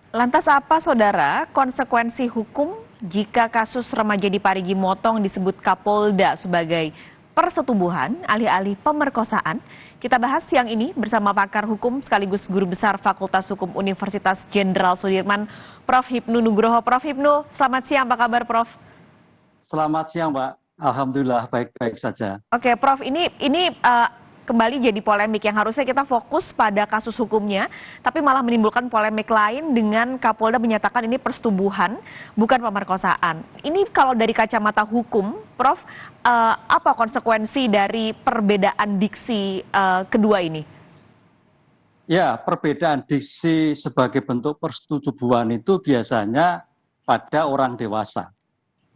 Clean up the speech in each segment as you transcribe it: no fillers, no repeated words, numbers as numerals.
Lantas apa, Saudara, konsekuensi hukum jika kasus remaja di Parigi Motong disebut Kapolda sebagai persetubuhan alih-alih pemerkosaan? Kita bahas siang ini bersama pakar hukum sekaligus guru besar Fakultas Hukum Universitas Jenderal Sudirman, Prof. Hipnu Nugroho. Prof. Hipnu, selamat siang, apa kabar, Prof? Selamat siang, Mbak. Alhamdulillah baik-baik saja. Oke, Prof, ini kembali jadi polemik yang harusnya kita fokus pada kasus hukumnya, tapi malah menimbulkan polemik lain dengan Kapolda menyatakan ini persetubuhan, bukan pemerkosaan. Ini kalau dari kacamata hukum, Prof, apa konsekuensi dari perbedaan diksi kedua ini? Ya, perbedaan diksi sebagai bentuk persetubuhan itu biasanya pada orang dewasa.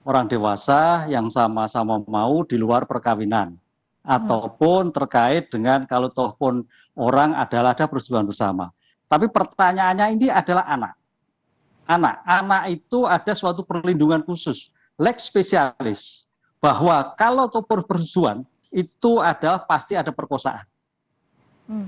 Orang dewasa yang sama-sama mau di luar perkawinan. Ataupun terkait dengan kalau toh pun orang ada persetubuhan bersama. Tapi pertanyaannya ini adalah anak. Anak itu ada suatu perlindungan khusus, lex specialis, bahwa kalau toh persetubuhan itu adalah pasti ada perkosaan.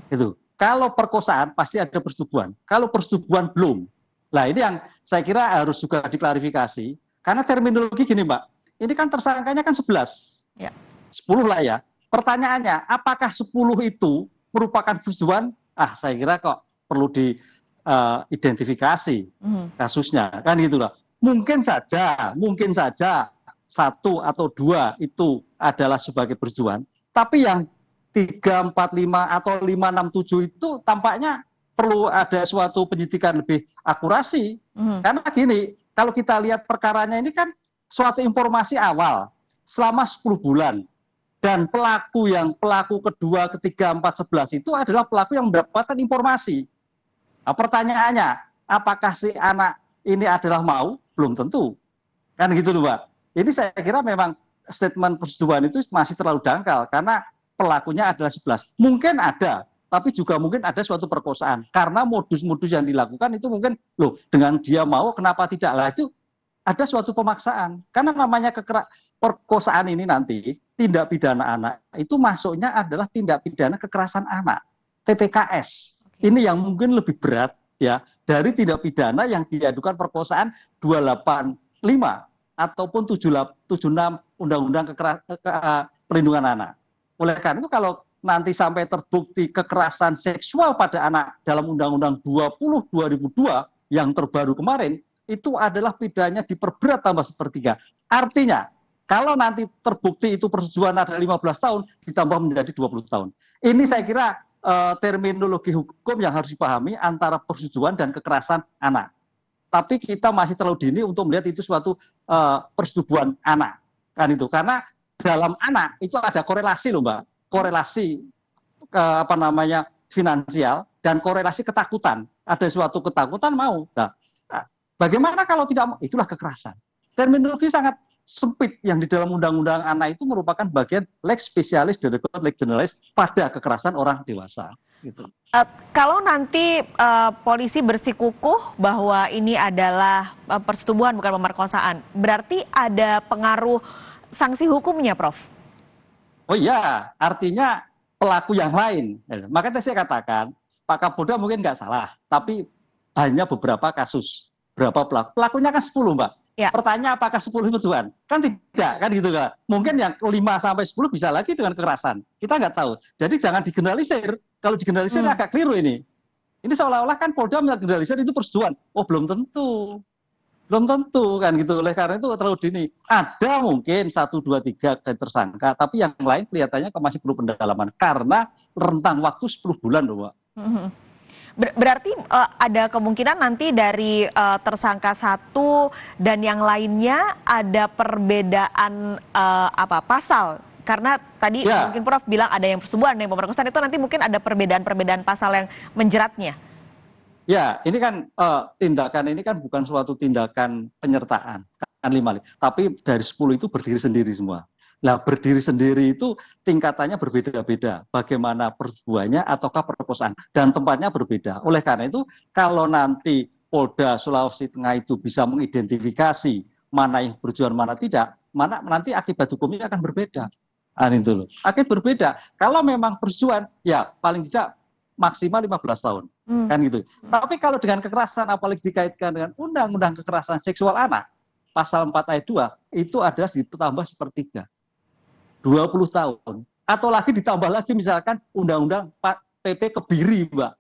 Itu. Kalau perkosaan pasti ada persetubuhan. Kalau persetubuhan belum. Nah ini yang saya kira harus juga diklarifikasi. Karena terminologi gini Mbak, ini kan tersangkanya kan 11. Ya. 10 lah ya. Pertanyaannya, apakah 10 itu merupakan persetubuhan? Saya kira kok perlu diidentifikasi kasusnya. Kan gitu loh. Mungkin saja satu atau dua itu adalah sebagai persetubuhan. Tapi yang 3, 4, 5 atau 5, 6, 7 itu tampaknya perlu ada suatu penyidikan lebih akurasi. Karena gini, kalau kita lihat perkaranya ini kan suatu informasi awal selama 10 bulan. Dan pelaku kedua, ketiga, 4, 11 itu adalah pelaku yang mendapatkan informasi. Nah, pertanyaannya, apakah si anak ini adalah mau? Belum tentu. Kan gitu loh Mbak. Ini saya kira memang statement persetubuhan itu masih terlalu dangkal karena pelakunya adalah 11. Mungkin ada, tapi juga mungkin ada suatu perkosaan. Karena modus-modus yang dilakukan itu mungkin, loh dengan dia mau kenapa tidak? Lah itu ada suatu pemaksaan. Karena namanya perkosaan ini nanti, tindak pidana anak, itu masuknya adalah tindak pidana kekerasan anak, TPKS. Ini yang mungkin lebih berat ya dari tindak pidana yang diadukan perkosaan 285 ataupun 76 Undang-Undang Perlindungan Anak. Oleh karena itu kalau nanti sampai terbukti kekerasan seksual pada anak dalam Undang-Undang 20 2002 yang terbaru kemarin, itu adalah pidananya diperberat tambah sepertiga. Artinya, kalau nanti terbukti itu persetubuhan ada 15 tahun, ditambah menjadi 20 tahun. Ini saya kira terminologi hukum yang harus dipahami antara persetubuhan dan kekerasan anak. Tapi kita masih terlalu dini untuk melihat itu suatu persetubuhan anak. Kan itu. Karena dalam anak itu ada korelasi loh Mbak. Korelasi finansial dan korelasi ketakutan. Ada suatu ketakutan mau. Nah, bagaimana kalau tidak mau? Itulah kekerasan. Terminologi sangat sempit yang di dalam undang-undang anak itu merupakan bagian lex specialis dan lex generalis pada kekerasan orang dewasa. Gitu. Kalau nanti polisi bersikukuh bahwa ini adalah persetubuhan bukan pemerkosaan, berarti ada pengaruh sanksi hukumnya, Prof? Oh iya, artinya pelaku yang lain. Makanya saya katakan, Pak Kapolda mungkin nggak salah, tapi hanya beberapa kasus. Berapa pelaku? Pelakunya kan 10, Mbak. Ya. Pertanyaan apakah 10 itu persetubuhan? Kan tidak, kan gitu kan. Mungkin yang 5 sampai 10 bisa lagi dengan kekerasan. Kita nggak tahu. Jadi jangan digeneralisir. Kalau digeneralisir agak keliru ini. Ini seolah-olah kan Polda menggeneralisir itu persetubuhan. Oh, belum tentu. Belum tentu kan gitu. Oleh karena itu terlalu dini. Ada mungkin 1, 2, 3 tersangka, tapi yang lain kelihatannya masih perlu pendalaman karena rentang waktu 10 bulan loh, Mbak. Berarti ada kemungkinan nanti dari tersangka satu dan yang lainnya ada perbedaan pasal. Karena tadi mungkin Prof bilang ada yang persetubuhan, ada yang pemerkosaan, itu nanti mungkin ada perbedaan-perbedaan pasal yang menjeratnya. Ya, ini kan tindakan ini kan bukan suatu tindakan penyertaan, kan 5, tapi dari 10 itu berdiri sendiri semua. Nah, berdiri sendiri itu tingkatannya berbeda-beda. Bagaimana persetubuhannya ataukah perkosaan. Dan tempatnya berbeda. Oleh karena itu, kalau nanti Polda Sulawesi Tengah itu bisa mengidentifikasi mana yang persetubuhan, mana tidak, nanti akibat hukumnya akan berbeda. Itu loh. Akibat berbeda. Kalau memang persetubuhan, ya paling tidak maksimal 15 tahun. Kan gitu. Tapi kalau dengan kekerasan apalagi dikaitkan dengan undang-undang kekerasan seksual anak, pasal 4 ayat 2 itu adalah ditambah sepertiga. 20 tahun. Atau lagi ditambah lagi misalkan undang-undang PP Kebiri, Mbak.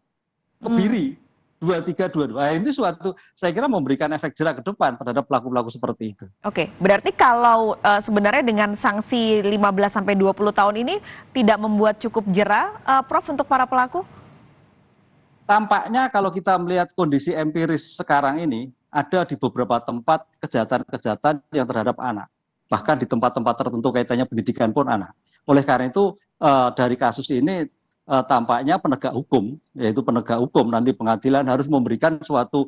Kebiri 2322. Nah, ini suatu saya kira memberikan efek jerak ke depan terhadap pelaku-pelaku seperti itu. Oke, berarti kalau sebenarnya dengan sanksi 15 sampai 20 tahun ini tidak membuat cukup jera, Prof, untuk para pelaku? Tampaknya kalau kita melihat kondisi empiris sekarang ini, ada di beberapa tempat kejahatan-kejahatan yang terhadap anak. Bahkan di tempat-tempat tertentu kaitannya pendidikan pun anak. Oleh karena itu dari kasus ini tampaknya penegak hukum, yaitu penegak hukum nanti pengadilan harus memberikan suatu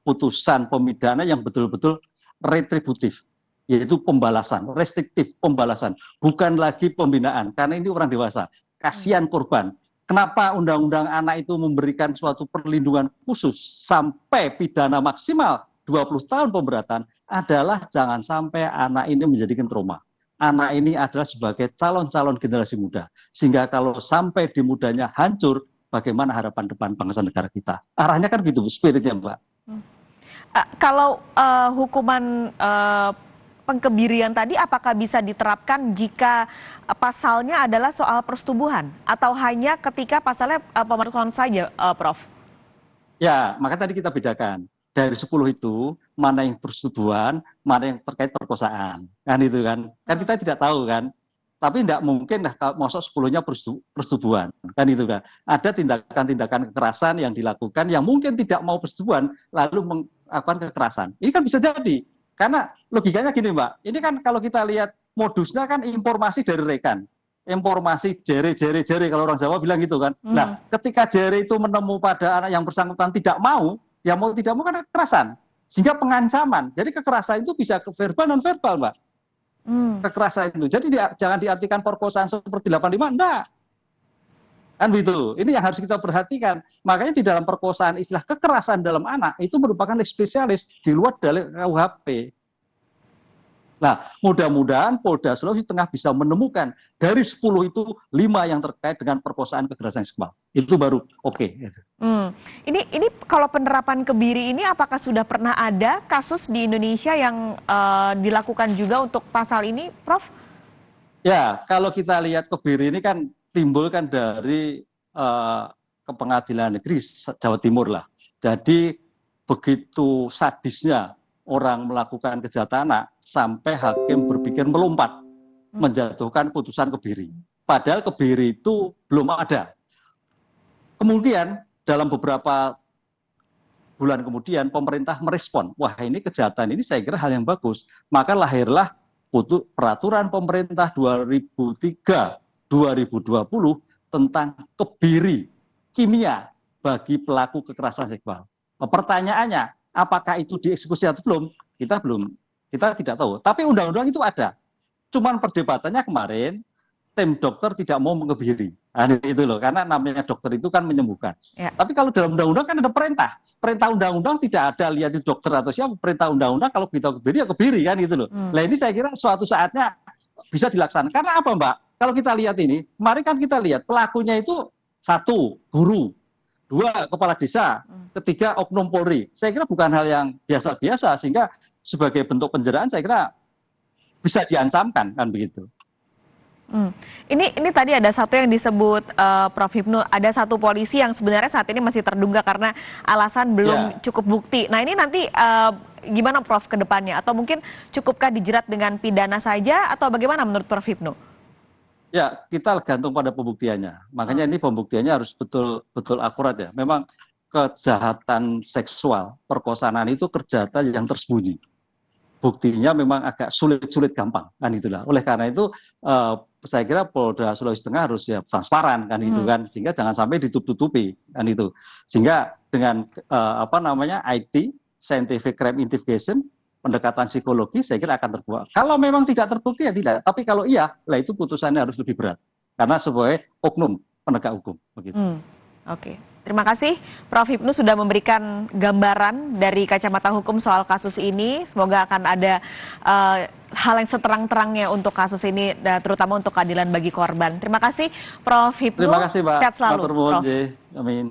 putusan pemidana yang betul-betul retributif, yaitu pembalasan, restriktif pembalasan, bukan lagi pembinaan, karena ini orang dewasa. Kasihan korban. Kenapa undang-undang anak itu memberikan suatu perlindungan khusus sampai pidana maksimal 20 tahun pemberatan adalah jangan sampai anak ini menjadikan trauma. Anak ini adalah sebagai calon-calon generasi muda. Sehingga kalau sampai di mudanya hancur, bagaimana harapan depan bangsa negara kita? Arahnya kan gitu, spiritnya, Mbak. Kalau hukuman pengkebirian tadi apakah bisa diterapkan jika pasalnya adalah soal persetubuhan? Atau hanya ketika pasalnya pemerkosaan saja, Prof? Ya, maka tadi kita bedakan. Dari 10 itu, mana yang persetubuhan, mana yang terkait perkosaan. Kan itu kan. Kan kita tidak tahu kan. Tapi tidak mungkin lah masuk 10-nya persetubuhan. Kan itu kan. Ada tindakan-tindakan kekerasan yang dilakukan yang mungkin tidak mau persetubuhan, lalu melakukan kekerasan. Ini kan bisa jadi. Karena logikanya gini, Mbak. Ini kan kalau kita lihat modusnya kan informasi dari rekan. Informasi jere kalau orang Jawa bilang gitu kan. Nah, ketika jere itu menemu pada anak yang bersangkutan tidak mau, ya mau tidak mau kan kekerasan. Sehingga pengancaman. Jadi kekerasan itu bisa verbal non verbal, Mbak. Kekerasan itu. Jadi jangan diartikan perkosaan seperti 85, enggak. Kan begitu. Ini yang harus kita perhatikan. Makanya di dalam perkosaan istilah kekerasan dalam anak itu merupakan spesialis di luar dari KUHP. Nah, mudah-mudahan Polda Sulawesi Tengah bisa menemukan dari 10 itu 5 yang terkait dengan perkosaan kekerasan seksual. Itu baru oke. Ini kalau penerapan kebiri ini apakah sudah pernah ada kasus di Indonesia yang dilakukan juga untuk pasal ini, Prof? Ya, kalau kita lihat kebiri ini kan timbul kan dari ke Pengadilan Negeri Jawa Timur lah. Jadi begitu sadisnya orang melakukan kejahatan anak sampai hakim berpikir melompat menjatuhkan putusan kebiri. Padahal kebiri itu belum ada. Kemudian dalam beberapa bulan kemudian pemerintah merespon, wah ini kejahatan ini saya kira hal yang bagus. Maka lahirlah peraturan pemerintah 2003-2020 tentang kebiri kimia bagi pelaku kekerasan seksual. Pertanyaannya, apakah itu dieksekusi atau belum? Kita tidak tahu. Tapi undang-undang itu ada. Cuman perdebatannya kemarin, tim dokter tidak mau mengebiri. Nah, itu loh, karena namanya dokter itu kan menyembuhkan. Ya. Tapi kalau dalam undang-undang kan ada perintah. Perintah undang-undang tidak ada lihat itu dokter atau siapa. Perintah undang-undang kalau kita kebiri ya kebiri kan gitu loh. Nah ini saya kira suatu saatnya bisa dilaksanakan. Karena apa, Mbak? Kalau kita lihat ini, kemarin kan kita lihat pelakunya itu 1, guru. 2, kepala desa, 3, oknum Polri. Saya kira bukan hal yang biasa-biasa, sehingga sebagai bentuk penjeraan saya kira bisa diancamkan, kan begitu. Ini tadi ada satu yang disebut Prof. Hipnu, ada satu polisi yang sebenarnya saat ini masih terduga karena alasan belum cukup bukti. Nah ini nanti gimana Prof ke depannya? Atau mungkin cukupkah dijerat dengan pidana saja atau bagaimana menurut Prof. Hipnu? Ya, kita gantung pada pembuktiannya. Makanya ini pembuktiannya harus betul-betul akurat ya. Memang kejahatan seksual, perkosaan itu kejahatan yang tersembunyi. Buktinya memang agak sulit gampang, kan itulah. Oleh karena itu, saya kira Polda Sulawesi Tengah harus ya transparan, kan itu kan. Sehingga jangan sampai ditutup-tutupi, kan itu. Sehingga dengan IT, Scientific Crime Investigation, pendekatan psikologi saya kira akan terbuka. Kalau memang tidak terbukti ya tidak, tapi kalau iya, lah itu putusannya harus lebih berat. Karena sebagai oknum penegak hukum begitu. Oke. Terima kasih Prof. Hipnu sudah memberikan gambaran dari kacamata hukum soal kasus ini. Semoga akan ada hal yang seterang-terangnya untuk kasus ini, terutama untuk keadilan bagi korban. Terima kasih Prof. Hipnu. Terima kasih Mbak. Sehat selalu, Matur nuwun, Prof. nggih. Amin.